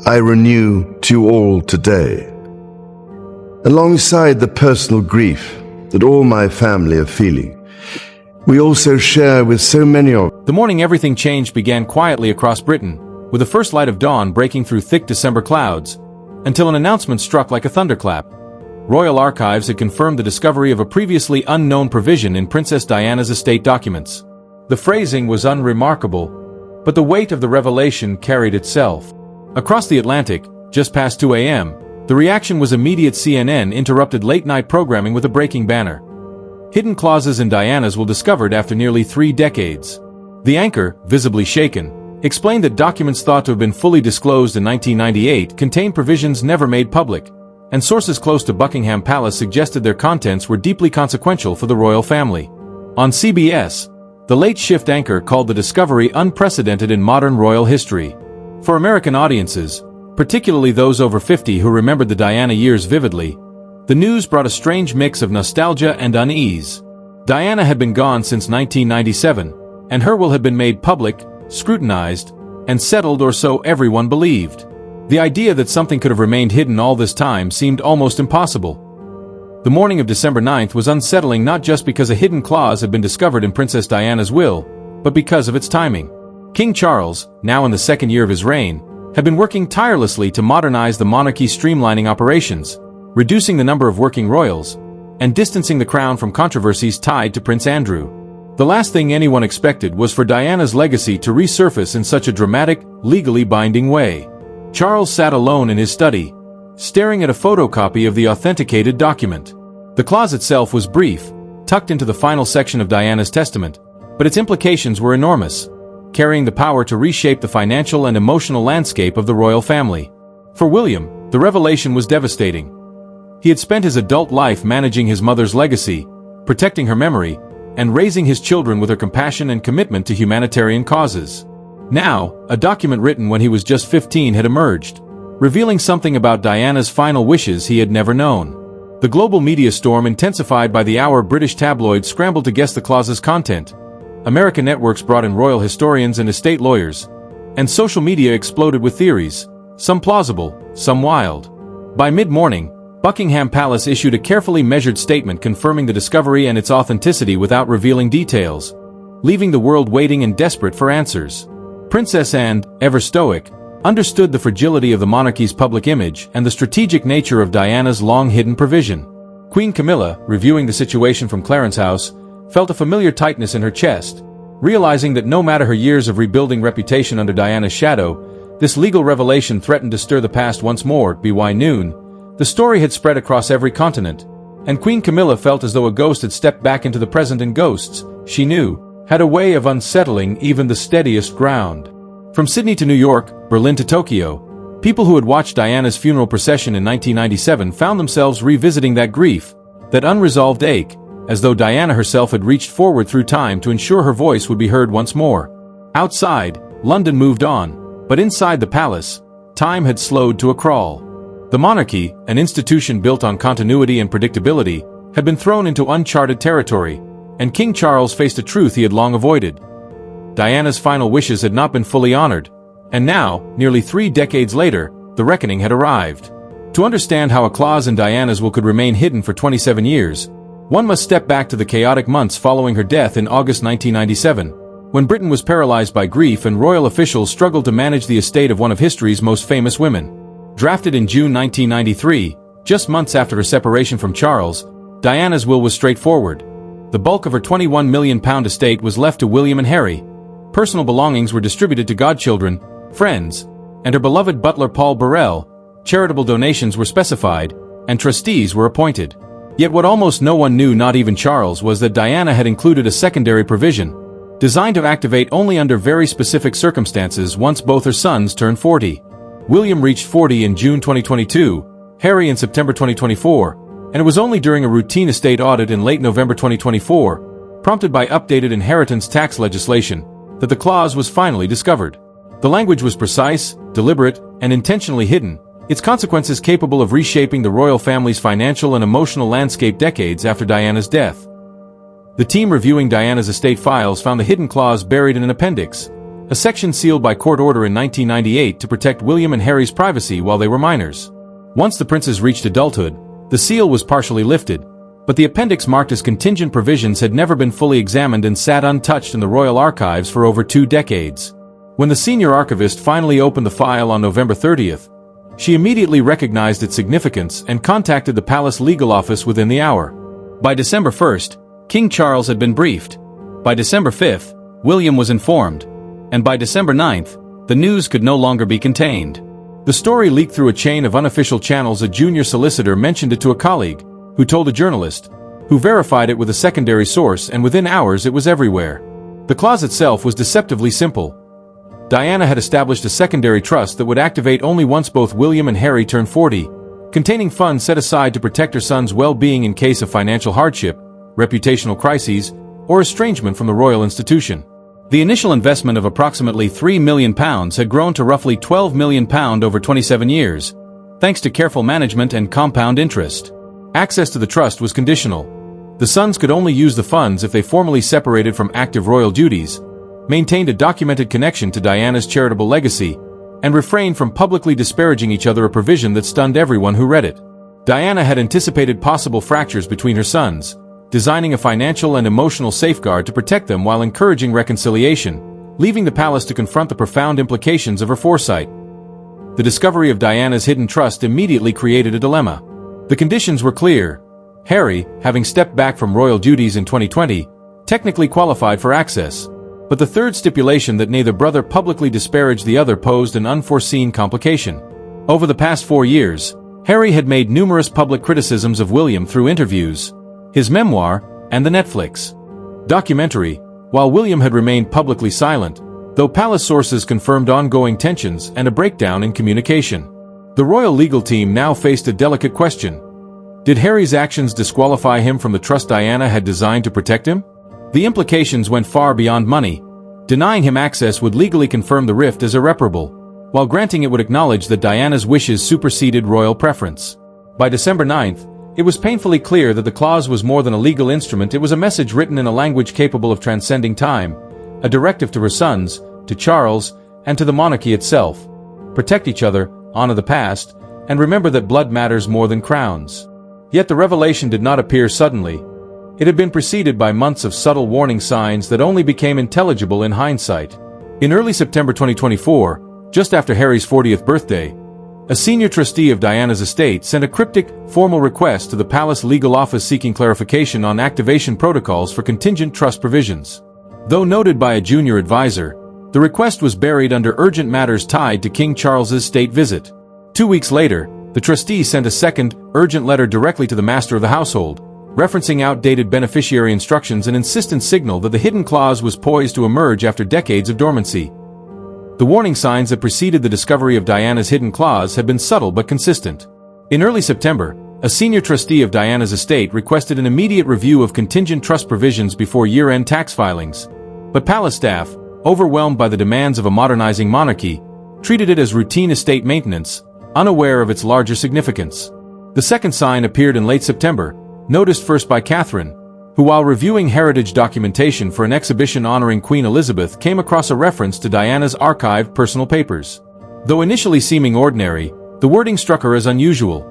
I renew to you all today. Alongside the personal grief that all my family are feeling, we also share with so many of... The morning everything changed began quietly across Britain, with the first light of dawn breaking through thick December clouds, until an announcement struck like a thunderclap. Royal Archives had confirmed the discovery of a previously unknown provision in Princess Diana's estate documents. The phrasing was unremarkable, but the weight of the revelation carried itself. Across the Atlantic, just past 2 a.m., the reaction was immediate. CNN interrupted late-night programming with a breaking banner. Hidden clauses in Diana's will discovered after nearly 3 decades. The anchor, visibly shaken, explained that documents thought to have been fully disclosed in 1998 contained provisions never made public, and sources close to Buckingham Palace suggested their contents were deeply consequential for the royal family. On CBS, the late shift anchor called the discovery unprecedented in modern royal history. For American audiences, particularly those over 50 who remembered the Diana years vividly, the news brought a strange mix of nostalgia and unease. Diana had been gone since 1997, and her will had been made public, scrutinized, and settled, or so everyone believed. The idea that something could have remained hidden all this time seemed almost impossible. The morning of December 9th was unsettling not just because a hidden clause had been discovered in Princess Diana's will, but because of its timing. King Charles, now in the 2nd year of his reign, had been working tirelessly to modernize the monarchy, streamlining operations, reducing the number of working royals, and distancing the crown from controversies tied to Prince Andrew. The last thing anyone expected was for Diana's legacy to resurface in such a dramatic, legally binding way. Charles sat alone in his study, staring at a photocopy of the authenticated document. The clause itself was brief, tucked into the final section of Diana's testament, but its implications were enormous, carrying the power to reshape the financial and emotional landscape of the royal family. For William, the revelation was devastating. He had spent his adult life managing his mother's legacy, protecting her memory, and raising his children with her compassion and commitment to humanitarian causes. Now, a document written when he was just 15 had emerged, revealing something about Diana's final wishes he had never known. The global media storm intensified by the hour. British tabloids scrambled to guess the clause's content. American networks brought in royal historians and estate lawyers, and social media exploded with theories, some plausible, some wild. By mid-morning, Buckingham Palace issued a carefully measured statement confirming the discovery and its authenticity without revealing details, leaving the world waiting and desperate for answers. Princess Anne, ever stoic, understood the fragility of the monarchy's public image and the strategic nature of Diana's long-hidden provision. Queen Camilla, reviewing the situation from Clarence House, felt a familiar tightness in her chest, realizing that no matter her years of rebuilding reputation under Diana's shadow, this legal revelation threatened to stir the past once more. By noon, the story had spread across every continent, and Queen Camilla felt as though a ghost had stepped back into the present, and ghosts, she knew, had a way of unsettling even the steadiest ground. From Sydney to New York, Berlin to Tokyo, people who had watched Diana's funeral procession in 1997 found themselves revisiting that grief, that unresolved ache, as though Diana herself had reached forward through time to ensure her voice would be heard once more. Outside, London moved on, but inside the palace, time had slowed to a crawl. The monarchy, an institution built on continuity and predictability, had been thrown into uncharted territory, and King Charles faced a truth he had long avoided. Diana's final wishes had not been fully honored, and now, nearly 3 decades later, the reckoning had arrived. To understand how a clause in Diana's will could remain hidden for 27 years, one must step back to the chaotic months following her death in August 1997, when Britain was paralyzed by grief and royal officials struggled to manage the estate of one of history's most famous women. Drafted in June 1993, just months after her separation from Charles, Diana's will was straightforward. The bulk of her £21 million estate was left to William and Harry. Personal belongings were distributed to godchildren, friends, and her beloved butler Paul Burrell. Charitable donations were specified, and trustees were appointed. Yet what almost no one knew, not even Charles, was that Diana had included a secondary provision, designed to activate only under very specific circumstances once both her sons turned 40. William reached 40 in June 2022, Harry in September 2024, and it was only during a routine estate audit in late November 2024, prompted by updated inheritance tax legislation, that the clause was finally discovered. The language was precise, deliberate, and intentionally hidden, its consequences capable of reshaping the royal family's financial and emotional landscape decades after Diana's death. The team reviewing Diana's estate files found the hidden clause buried in an appendix, a section sealed by court order in 1998 to protect William and Harry's privacy while they were minors. Once the princes reached adulthood, the seal was partially lifted, but the appendix marked as contingent provisions had never been fully examined and sat untouched in the royal archives for over 2 decades. When the senior archivist finally opened the file on November 30th, she immediately recognized its significance and contacted the palace legal office within the hour. By December 1st, King Charles had been briefed. By December 5th, William was informed. And by December 9th, the news could no longer be contained. The story leaked through a chain of unofficial channels. A junior solicitor mentioned it to a colleague, who told a journalist, who verified it with a secondary source, and within hours it was everywhere. The clause itself was deceptively simple. Diana had established a secondary trust that would activate only once both William and Harry turned 40, containing funds set aside to protect her son's well-being in case of financial hardship, reputational crises, or estrangement from the royal institution. The initial investment of approximately £3 million had grown to roughly £12 million over 27 years, thanks to careful management and compound interest. Access to the trust was conditional. The sons could only use the funds if they formally separated from active royal duties, maintained a documented connection to Diana's charitable legacy, and refrained from publicly disparaging each other, a provision that stunned everyone who read it. Diana had anticipated possible fractures between her sons, designing a financial and emotional safeguard to protect them while encouraging reconciliation, leaving the palace to confront the profound implications of her foresight. The discovery of Diana's hidden trust immediately created a dilemma. The conditions were clear. Harry, having stepped back from royal duties in 2020, technically qualified for access. But the third stipulation, that neither brother publicly disparaged the other, posed an unforeseen complication. Over the past 4 years, Harry had made numerous public criticisms of William through interviews, his memoir, and the Netflix documentary, while William had remained publicly silent, though palace sources confirmed ongoing tensions and a breakdown in communication. The royal legal team now faced a delicate question. Did Harry's actions disqualify him from the trust Diana had designed to protect him? The implications went far beyond money. Denying him access would legally confirm the rift as irreparable, while granting it would acknowledge that Diana's wishes superseded royal preference. By December 9th, it was painfully clear that the clause was more than a legal instrument. It was a message written in a language capable of transcending time, a directive to her sons, to Charles, and to the monarchy itself. Protect each other, honor the past, and remember that blood matters more than crowns. Yet the revelation did not appear suddenly. It had been preceded by months of subtle warning signs that only became intelligible in hindsight. In early September 2024, just after Harry's 40th birthday, a senior trustee of Diana's estate sent a cryptic, formal request to the palace legal office seeking clarification on activation protocols for contingent trust provisions. Though noted by a junior advisor, the request was buried under urgent matters tied to King Charles's state visit. 2 weeks later, the trustee sent a second, urgent letter directly to the master of the household, referencing outdated beneficiary instructions, an insistent signal that the hidden clause was poised to emerge after decades of dormancy. The warning signs that preceded the discovery of Diana's hidden clause had been subtle but consistent. In early September, a senior trustee of Diana's estate requested an immediate review of contingent trust provisions before year-end tax filings. But palace staff, overwhelmed by the demands of a modernizing monarchy, treated it as routine estate maintenance, unaware of its larger significance. The second sign appeared in late September, noticed first by Catherine, who, while reviewing heritage documentation for an exhibition honoring Queen Elizabeth, came across a reference to Diana's archived personal papers. Though initially seeming ordinary, the wording struck her as unusual.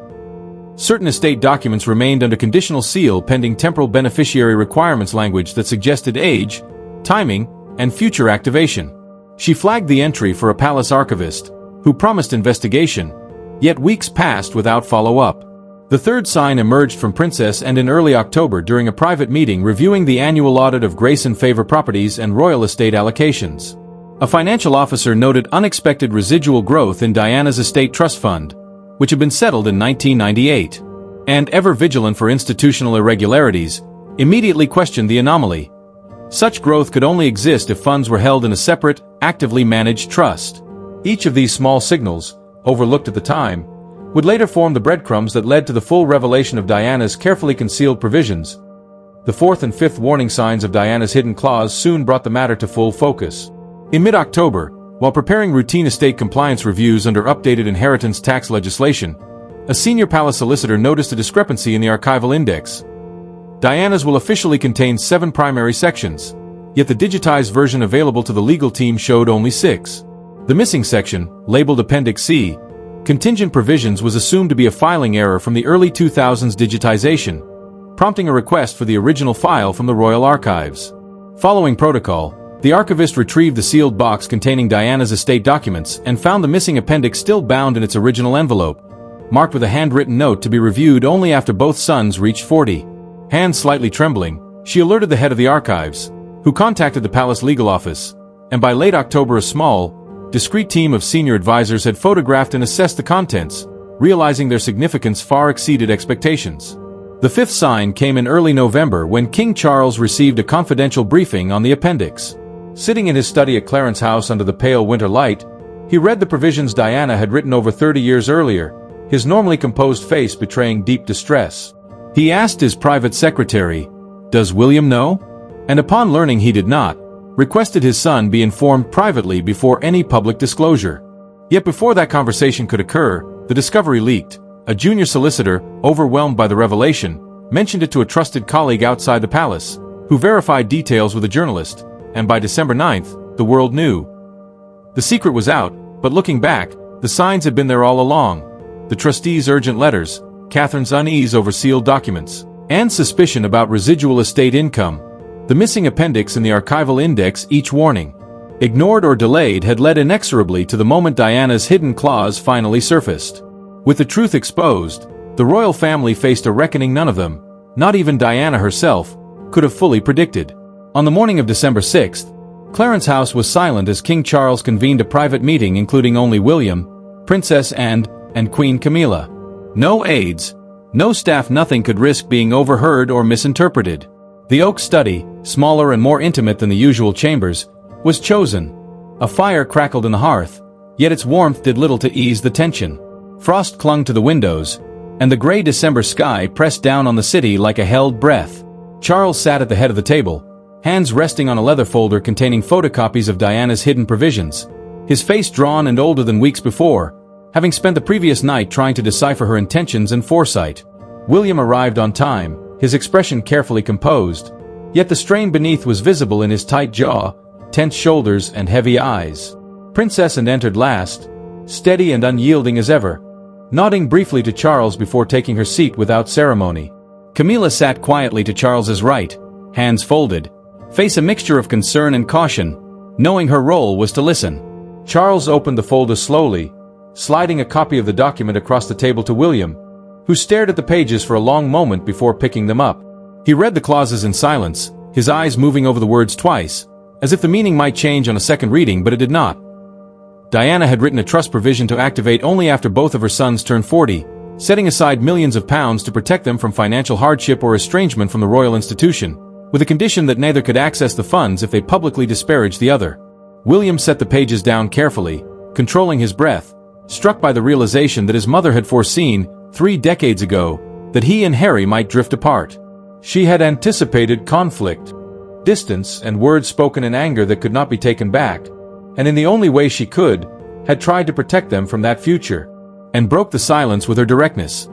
Certain estate documents remained under conditional seal pending temporal beneficiary requirements, language that suggested age, timing, and future activation. She flagged the entry for a palace archivist, who promised investigation, yet weeks passed without follow-up. The third sign emerged from Princess and in early October during a private meeting reviewing the annual audit of Grace and Favor properties and royal estate allocations. A financial officer noted unexpected residual growth in Diana's estate trust fund, which had been settled in 1998, and, ever vigilant for institutional irregularities, immediately questioned the anomaly. Such growth could only exist if funds were held in a separate, actively managed trust. Each of these small signals, overlooked at the time, would later form the breadcrumbs that led to the full revelation of Diana's carefully concealed provisions. The fourth and fifth warning signs of Diana's hidden clause soon brought the matter to full focus. In mid-October, while preparing routine estate compliance reviews under updated inheritance tax legislation, a senior palace solicitor noticed a discrepancy in the archival index. Diana's will officially contains 7 primary sections, yet the digitized version available to the legal team showed only 6. The missing section, labeled Appendix C, Contingent Provisions, was assumed to be a filing error from the early 2000s digitization, prompting a request for the original file from the Royal Archives. Following protocol, the archivist retrieved the sealed box containing Diana's estate documents and found the missing appendix still bound in its original envelope, marked with a handwritten note to be reviewed only after both sons reached 40. Hands slightly trembling, she alerted the head of the archives, who contacted the palace legal office, and by late October a small, discreet team of senior advisors had photographed and assessed the contents, realizing their significance far exceeded expectations. The fifth sign came in early November when King Charles received a confidential briefing on the appendix. Sitting in his study at Clarence House under the pale winter light, he read the provisions Diana had written over 30 years earlier, his normally composed face betraying deep distress. He asked his private secretary, "Does William know?" And upon learning he did not, requested his son be informed privately before any public disclosure. Yet before that conversation could occur, the discovery leaked. A junior solicitor, overwhelmed by the revelation, mentioned it to a trusted colleague outside the palace, who verified details with a journalist, and by December 9th, the world knew. The secret was out, but looking back, the signs had been there all along. The trustees' urgent letters, Catherine's unease over sealed documents, and suspicion about residual estate income, the missing appendix in the archival index, each warning, ignored or delayed, had led inexorably to the moment Diana's hidden clause finally surfaced. With the truth exposed, the royal family faced a reckoning none of them, not even Diana herself, could have fully predicted. On the morning of December 6th, Clarence House was silent as King Charles convened a private meeting including only William, Princess Anne, and Queen Camilla. No aides, no staff, nothing could risk being overheard or misinterpreted. The oak study, smaller and more intimate than the usual chambers, was chosen. A fire crackled in the hearth, yet its warmth did little to ease the tension. Frost clung to the windows, and the gray December sky pressed down on the city like a held breath. Charles sat at the head of the table, hands resting on a leather folder containing photocopies of Diana's hidden provisions, his face drawn and older than weeks before, having spent the previous night trying to decipher her intentions and foresight. William arrived on time, his expression carefully composed, yet the strain beneath was visible in his tight jaw, tense shoulders, and heavy eyes. Princess Anne entered last, steady and unyielding as ever, nodding briefly to Charles before taking her seat without ceremony. Camilla sat quietly to Charles's right, hands folded, face a mixture of concern and caution, knowing her role was to listen. Charles opened the folder slowly, sliding a copy of the document across the table to William, who stared at the pages for a long moment before picking them up. He read the clauses in silence, his eyes moving over the words twice, as if the meaning might change on a second reading, but it did not. Diana had written a trust provision to activate only after both of her sons turned 40, setting aside millions of pounds to protect them from financial hardship or estrangement from the royal institution, with a condition that neither could access the funds if they publicly disparaged the other. William set the pages down carefully, controlling his breath, struck by the realization that his mother had foreseen, 3 decades ago, that he and Harry might drift apart. She had anticipated conflict, distance, and words spoken in anger that could not be taken back, and in the only way she could, had tried to protect them from that future, and broke the silence with her directness.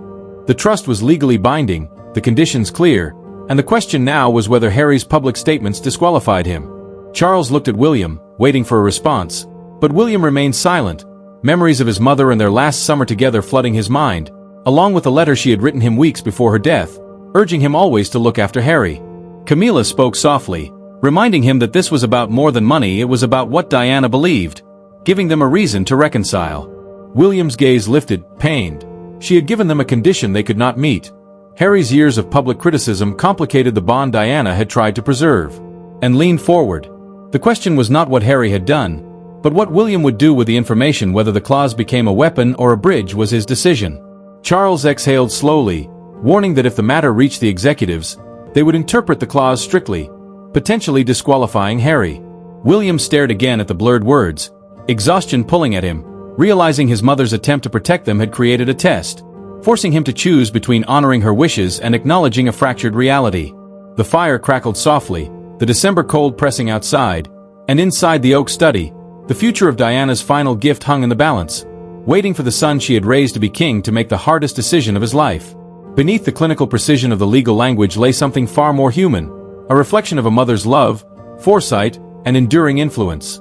The trust was legally binding, the conditions clear, and the question now was whether Harry's public statements disqualified him. Charles looked at William, waiting for a response, but William remained silent, memories of his mother and their last summer together flooding his mind, along with a letter she had written him weeks before her death, urging him always to look after Harry. Camilla spoke softly, reminding him that this was about more than money, it was about what Diana believed, giving them a reason to reconcile. William's gaze lifted, pained. She had given them a condition they could not meet. Harry's years of public criticism complicated the bond Diana had tried to preserve, and leaned forward. The question was not what Harry had done, but what William would do with the information. Whether the clause became a weapon or a bridge was his decision. Charles exhaled slowly, warning that if the matter reached the executives, they would interpret the clause strictly, potentially disqualifying Harry. William stared again at the blurred words, exhaustion pulling at him, realizing his mother's attempt to protect them had created a test, forcing him to choose between honoring her wishes and acknowledging a fractured reality. The fire crackled softly, the December cold pressing outside, and inside the oak study, the future of Diana's final gift hung in the balance, waiting for the son she had raised to be king to make the hardest decision of his life. Beneath the clinical precision of the legal language lay something far more human, a reflection of a mother's love, foresight, and enduring influence.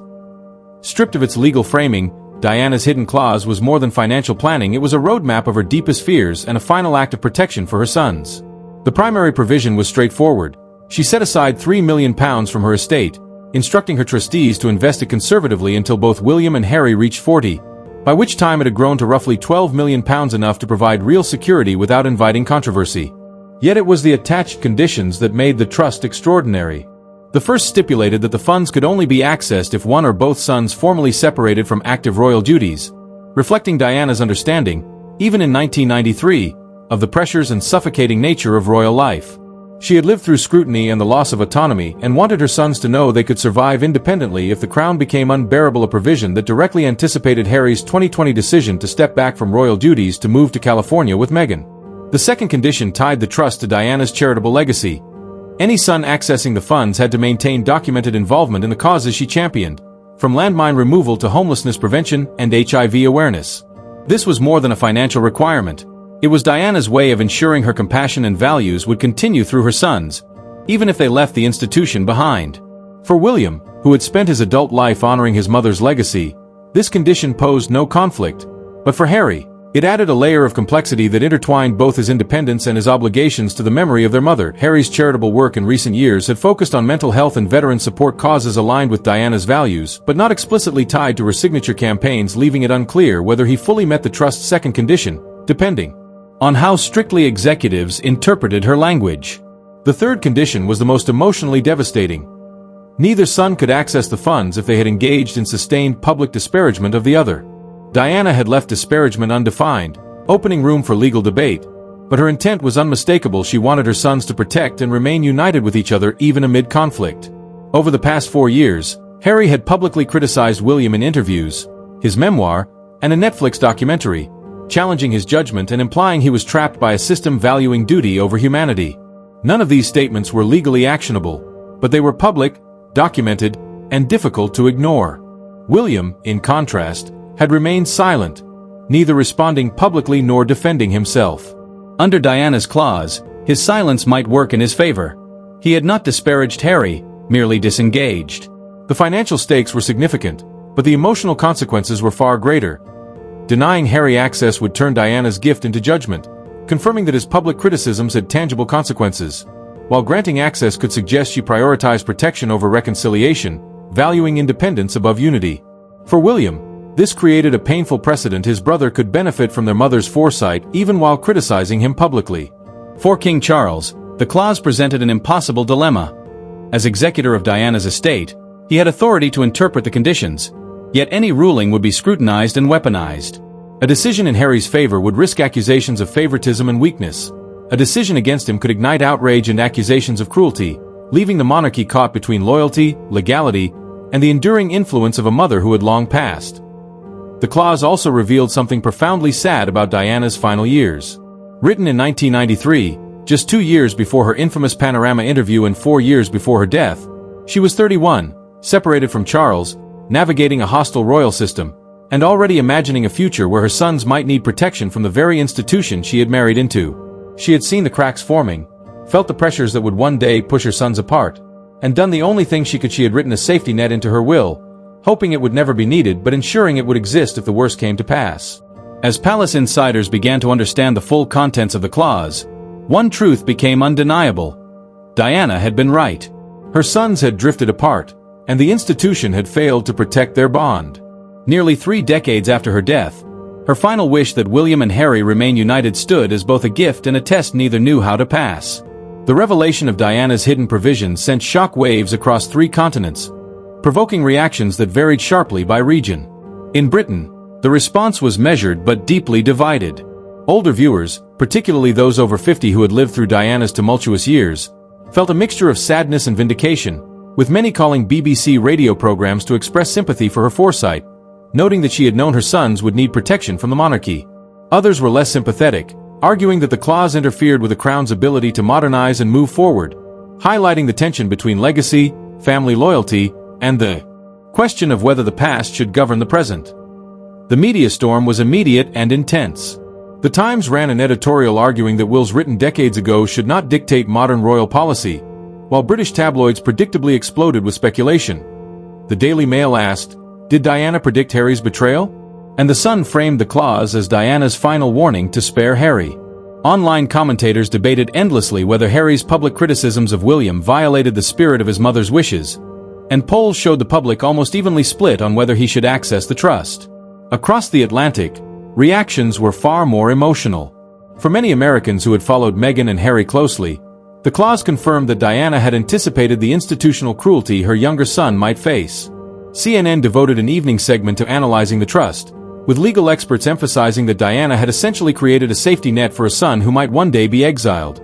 Stripped of its legal framing, Diana's hidden clause was more than financial planning. It was a roadmap of her deepest fears and a final act of protection for her sons. The primary provision was straightforward. She set aside £3 million from her estate, instructing her trustees to invest it conservatively until both William and Harry reached 40, by which time it had grown to roughly £12 million, enough to provide real security without inviting controversy. Yet it was the attached conditions that made the trust extraordinary. The first stipulated that the funds could only be accessed if one or both sons formally separated from active royal duties, reflecting Diana's understanding, even in 1993, of the pressures and suffocating nature of royal life. She had lived through scrutiny and the loss of autonomy and wanted her sons to know they could survive independently if the crown became unbearable, a provision that directly anticipated Harry's 2020 decision to step back from royal duties to move to California with Meghan. The second condition tied the trust to Diana's charitable legacy. Any son accessing the funds had to maintain documented involvement in the causes she championed, from landmine removal to homelessness prevention and HIV awareness. This was more than a financial requirement. It was Diana's way of ensuring her compassion and values would continue through her sons, even if they left the institution behind. For William, who had spent his adult life honoring his mother's legacy, this condition posed no conflict. But for Harry, it added a layer of complexity that intertwined both his independence and his obligations to the memory of their mother. Harry's charitable work in recent years had focused on mental health and veteran support causes aligned with Diana's values, but not explicitly tied to her signature campaigns, leaving it unclear whether he fully met the trust's second condition, depending on how strictly executives interpreted her language. The third condition was the most emotionally devastating. Neither son could access the funds if they had engaged in sustained public disparagement of the other. Diana had left disparagement undefined, opening room for legal debate, but her intent was unmistakable. She wanted her sons to protect and remain united with each other even amid conflict. Over the past 4 years, Harry had publicly criticized William in interviews, his memoir, and a Netflix documentary, challenging his judgment and implying he was trapped by a system valuing duty over humanity. None of these statements were legally actionable, but they were public, documented, and difficult to ignore. William, in contrast, had remained silent, neither responding publicly nor defending himself. Under Diana's clause, his silence might work in his favor. He had not disparaged Harry, merely disengaged. The financial stakes were significant, but the emotional consequences were far greater. Denying Harry access would turn Diana's gift into judgment, confirming that his public criticisms had tangible consequences, while granting access could suggest she prioritized protection over reconciliation, valuing independence above unity. For William, this created a painful precedent. His brother could benefit from their mother's foresight even while criticizing him publicly. For King Charles, the clause presented an impossible dilemma. As executor of Diana's estate, he had authority to interpret the conditions, yet any ruling would be scrutinized and weaponized. A decision in Harry's favor would risk accusations of favoritism and weakness. A decision against him could ignite outrage and accusations of cruelty, leaving the monarchy caught between loyalty, legality, and the enduring influence of a mother who had long passed. The clause also revealed something profoundly sad about Diana's final years. Written in 1993, just 2 years before her infamous Panorama interview and 4 years before her death, she was 31, separated from Charles, navigating a hostile royal system, and already imagining a future where her sons might need protection from the very institution she had married into. She had seen the cracks forming, felt the pressures that would one day push her sons apart, and done the only thing she could. She had written a safety net into her will, hoping it would never be needed but ensuring it would exist if the worst came to pass. As palace insiders began to understand the full contents of the clause, one truth became undeniable. Diana had been right. Her sons had drifted apart, and the institution had failed to protect their bond. Nearly 3 decades after her death, her final wish that William and Harry remain united stood as both a gift and a test neither knew how to pass. The revelation of Diana's hidden provisions sent shock waves across 3 continents, provoking reactions that varied sharply by region. In Britain, the response was measured but deeply divided. Older viewers, particularly those over 50 who had lived through Diana's tumultuous years, felt a mixture of sadness and vindication, with many calling BBC radio programs to express sympathy for her foresight, noting that she had known her sons would need protection from the monarchy. Others were less sympathetic, arguing that the clause interfered with the crown's ability to modernize and move forward, highlighting the tension between legacy, family loyalty, and the question of whether the past should govern the present. The media storm was immediate and intense. The Times ran an editorial arguing that wills written decades ago should not dictate modern royal policy, while British tabloids predictably exploded with speculation. The Daily Mail asked, "Did Diana predict Harry's betrayal?" And The Sun framed the clause as Diana's final warning to spare Harry. Online commentators debated endlessly whether Harry's public criticisms of William violated the spirit of his mother's wishes, and polls showed the public almost evenly split on whether he should access the trust. Across the Atlantic, reactions were far more emotional. For many Americans who had followed Meghan and Harry closely, the clause confirmed that Diana had anticipated the institutional cruelty her younger son might face. CNN devoted an evening segment to analyzing the trust, with legal experts emphasizing that Diana had essentially created a safety net for a son who might one day be exiled.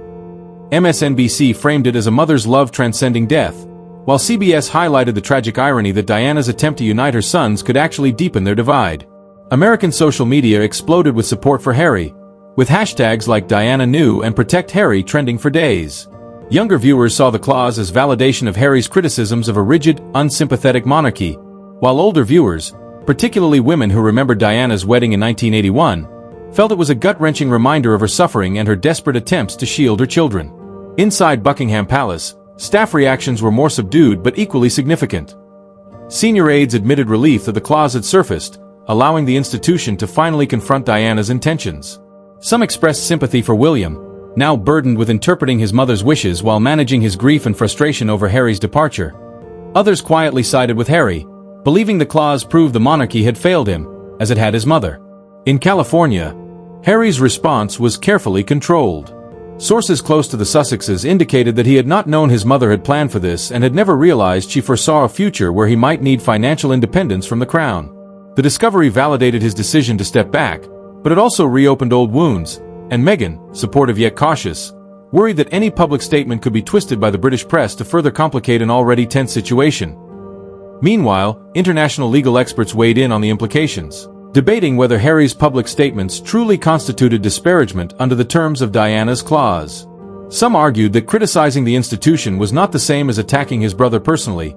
MSNBC framed it as a mother's love transcending death, while CBS highlighted the tragic irony that Diana's attempt to unite her sons could actually deepen their divide. American social media exploded with support for Harry, with hashtags like Diana Knew and Protect Harry trending for days. Younger viewers saw the clause as validation of Harry's criticisms of a rigid, unsympathetic monarchy, while older viewers, particularly women who remembered Diana's wedding in 1981, felt it was a gut-wrenching reminder of her suffering and her desperate attempts to shield her children. Inside Buckingham Palace, staff reactions were more subdued but equally significant. Senior aides admitted relief that the clause had surfaced, allowing the institution to finally confront Diana's intentions. Some expressed sympathy for William, now burdened with interpreting his mother's wishes while managing his grief and frustration over Harry's departure. Others quietly sided with Harry, believing the clause proved the monarchy had failed him, as it had his mother. In California, Harry's response was carefully controlled. Sources close to the Sussexes indicated that he had not known his mother had planned for this and had never realized she foresaw a future where he might need financial independence from the crown. The discovery validated his decision to step back, but it also reopened old wounds, and Meghan, supportive yet cautious, worried that any public statement could be twisted by the British press to further complicate an already tense situation. Meanwhile, international legal experts weighed in on the implications, debating whether Harry's public statements truly constituted disparagement under the terms of Diana's clause. Some argued that criticizing the institution was not the same as attacking his brother personally,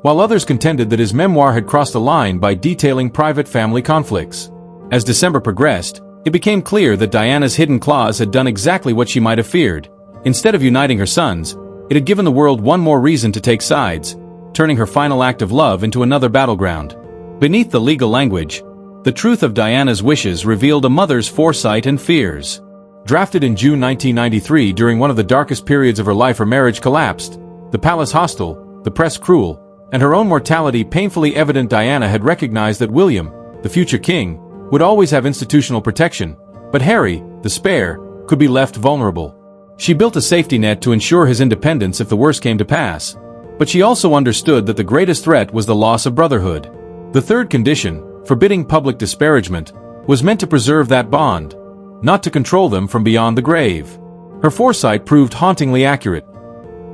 while others contended that his memoir had crossed a line by detailing private family conflicts. As December progressed, it became clear that Diana's hidden clause had done exactly what she might have feared. Instead of uniting her sons, it had given the world one more reason to take sides, turning her final act of love into another battleground. Beneath the legal language, the truth of Diana's wishes revealed a mother's foresight and fears. Drafted in June 1993 during one of the darkest periods of her life, her marriage collapsed, the palace hostile, the press cruel, and her own mortality painfully evident. Diana had recognized that William, the future king, would always have institutional protection, but Harry, the spare, could be left vulnerable. She built a safety net to ensure his independence if the worst came to pass, but she also understood that the greatest threat was the loss of brotherhood. The third condition, forbidding public disparagement, was meant to preserve that bond, not to control them from beyond the grave. Her foresight proved hauntingly accurate.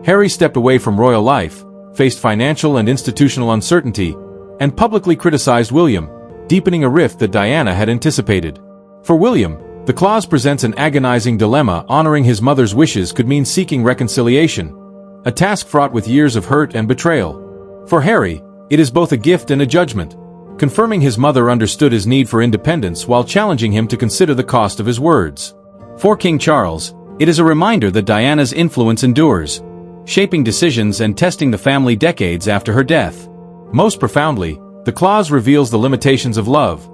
Harry stepped away from royal life, faced financial and institutional uncertainty, and publicly criticized William, deepening a rift that Diana had anticipated. For William, the clause presents an agonizing dilemma. Honoring his mother's wishes could mean seeking reconciliation, a task fraught with years of hurt and betrayal. For Harry, it is both a gift and a judgment, confirming his mother understood his need for independence while challenging him to consider the cost of his words. For King Charles, it is a reminder that Diana's influence endures, shaping decisions and testing the family decades after her death. Most profoundly, the clause reveals the limitations of love.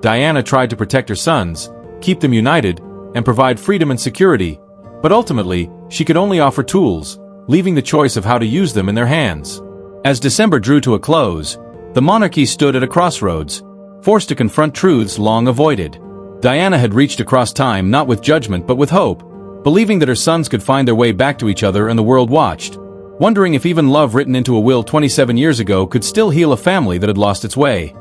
Diana tried to protect her sons, keep them united, and provide freedom and security, but ultimately, she could only offer tools, leaving the choice of how to use them in their hands. As December drew to a close, the monarchy stood at a crossroads, forced to confront truths long avoided. Diana had reached across time not with judgment but with hope, believing that her sons could find their way back to each other, and the world watched, wondering if even love written into a will 27 years ago could still heal a family that had lost its way.